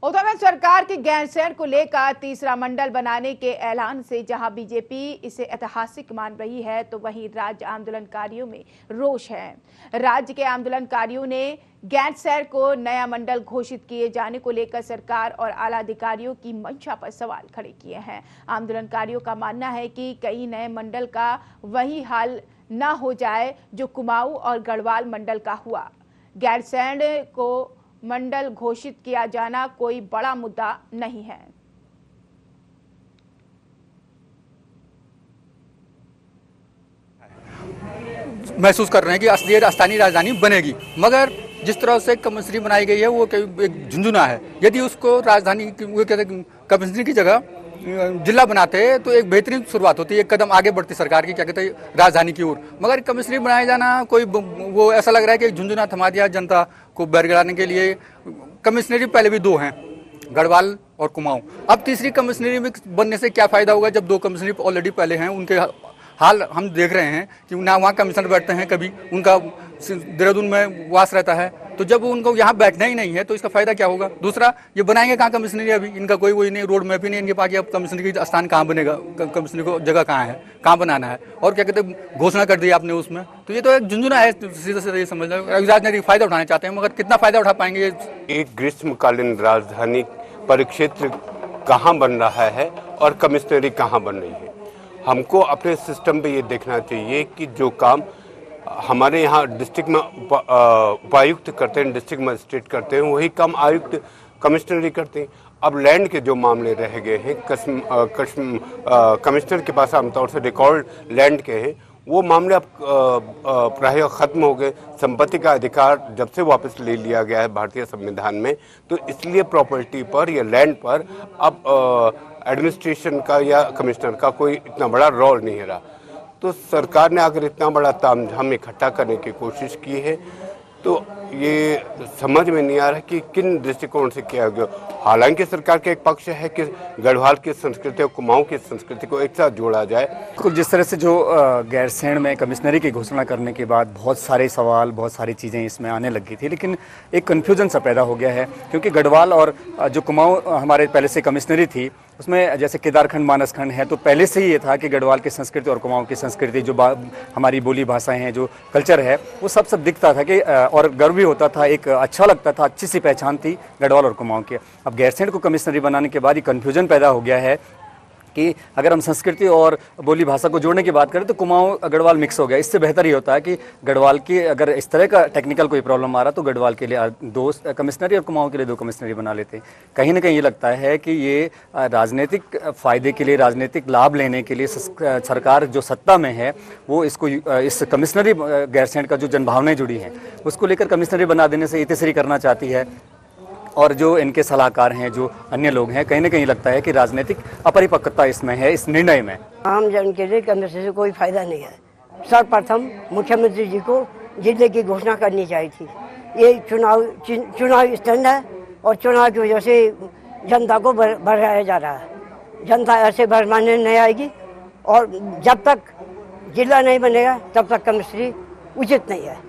उत्तर प्रदेश सरकार के गैरसैंण को लेकर तीसरा मंडल बनाने के ऐलान से जहां बीजेपी इसे ऐतिहासिक मान रही है, तो वहीं राज्य आंदोलनकारियों में रोष है। राज्य के आंदोलनकारियों ने गैरसैंण को नया मंडल घोषित किए जाने को लेकर सरकार और आला अधिकारियों की मंशा पर सवाल खड़े किए हैं। आंदोलनकारियों का मानना है कि कई नए मंडल का वही हाल न हो जाए जो कुमाऊं और गढ़वाल मंडल का हुआ। गैरसैंण को मंडल घोषित किया जाना कोई बड़ा मुद्दा नहीं है। महसूस कर रहे हैं कि असली स्थानीय राजधानी बनेगी, मगर जिस तरह से कमिश्नरी बनाई गई है वो एक झुंझुना है। यदि उसको राजधानी वो कहते कमिश्नरी की जगह जिला बनाते तो एक बेहतरीन शुरुआत होती है, एक कदम आगे बढ़ती सरकार की क्या कहते हैं राजधानी की ओर। मगर कमिश्नरी बनाया जाना कोई वो ऐसा लग रहा है कि झुंझुना थमा दिया जनता को बैरगड़ाने के लिए। कमिश्नरी पहले भी दो हैं, गढ़वाल और कुमाऊं। अब तीसरी कमिश्नरी में बनने से क्या फायदा होगा जब दो कमिश्नरी ऑलरेडी पहले हैं। उनके हाल हम देख रहे हैं कि ना वहाँ कमिश्नर बैठते हैं, कभी उनका देहरादून में वास रहता है, तो जब उनको यहाँ बैठना ही नहीं है तो इसका फायदा क्या होगा। दूसरा, ये बनाएंगे कहाँ कमिश्नरी, अभी इनका कोई वही नहीं, रोड मैप ही नहीं इनके पास। अब कमिश्नरी का स्थान कहाँ बनेगा, कमिश्नरी को जगह कहाँ है, कहाँ बनाना है, और क्या कहते हैं घोषणा कर दी आपने उसमें। तो ये तो एक झुंझुना है, सीधा सीधा ये समझ लो राजनीतिक फायदा उठाना चाहते हैं, मगर कितना फायदा उठा पाएंगे। एक ग्रीष्मकालीन राजधानी परिक्षेत्र कहाँ बन रहा है और कमिश्नरी कहाँ बन रही है। हमको अपने सिस्टम पे ये देखना चाहिए कि जो काम हमारे यहाँ डिस्ट्रिक्ट में उपायुक्त करते हैं, डिस्ट्रिक्ट मजिस्ट्रेट करते हैं, वही काम आयुक्त कमिश्नरी करते हैं। अब लैंड के जो मामले रह गए हैं कमिश्नर के पास आमतौर से रिकॉर्ड लैंड के हैं, वो मामले अब प्राय खत्म हो गए। संपत्ति का अधिकार जब से वापस ले लिया गया है भारतीय संविधान में, तो इसलिए प्रॉपर्टी पर या लैंड पर अब एडमिनिस्ट्रेशन का या कमिश्नर का कोई इतना बड़ा रोल नहीं रहा। तो सरकार ने अगर इतना बड़ा तामझाम इकट्ठा करने की कोशिश की है तो ये समझ में नहीं आ रहा कि किन दृष्टिकोण से किया गया। हालांकि सरकार का एक पक्ष है कि गढ़वाल की संस्कृति और कुमाऊं की संस्कृति को एक साथ जोड़ा जाए। जिस तरह से जो गैरसैंण में कमिश्नरी की घोषणा करने के बाद बहुत सारे सवाल, बहुत सारी चीज़ें इसमें आने लगी थी, लेकिन एक कन्फ्यूजन सा पैदा हो गया है, क्योंकि गढ़वाल और जो कुमाऊं हमारे पहले से कमिश्नरी थी उसमें जैसे केदारखंड मानसखंड है, तो पहले से ही ये था कि गढ़वाल की संस्कृति और कुमाऊं की संस्कृति, जो हमारी बोली भाषाएं हैं, जो कल्चर है, वो सब दिखता था कि और गर्व भी होता था, एक अच्छा लगता था, अच्छी सी पहचान थी गढ़वाल और कुमाऊं की। अब गैरसैंण को कमिश्नरी बनाने के बाद ये कन्फ्यूजन पैदा हो गया है कि अगर हम संस्कृति और बोली भाषा को जोड़ने की बात करें तो कुमाऊं गढ़वाल मिक्स हो गया। इससे बेहतर ये होता है कि गढ़वाल की अगर इस तरह का टेक्निकल कोई प्रॉब्लम आ रहा तो गढ़वाल के लिए दो कमिश्नरी और कुमाऊं के लिए दो कमिश्नरी बना लेते हैं। कहीं ना कहीं ये लगता है कि ये राजनीतिक फ़ायदे के लिए, राजनीतिक लाभ लेने के लिए सरकार जो सत्ता में है वो इसको इस कमिश्नरी गैरसैंण का जो जनभावनाएं जुड़ी हैं उसको लेकर कमिश्नरी बना देने से इतनी करना चाहती है। और जो इनके सलाहकार हैं, जो अन्य लोग हैं, कहीं ना कहीं लगता है कि राजनीतिक अपरिपक्वता इसमें है, इस निर्णय में। आम जन के लिए कमिश्नरी से कोई फायदा नहीं है। सर्वप्रथम मुख्यमंत्री जी को जिले की घोषणा करनी चाहिए थी। ये चुनाव स्टैंड है और चुनाव की वजह से जनता को भरमाया जा रहा है। जनता ऐसे भरमाने नहीं आएगी, और जब तक जिला नहीं बनेगा तब तक कमिश्नरी उचित नहीं है।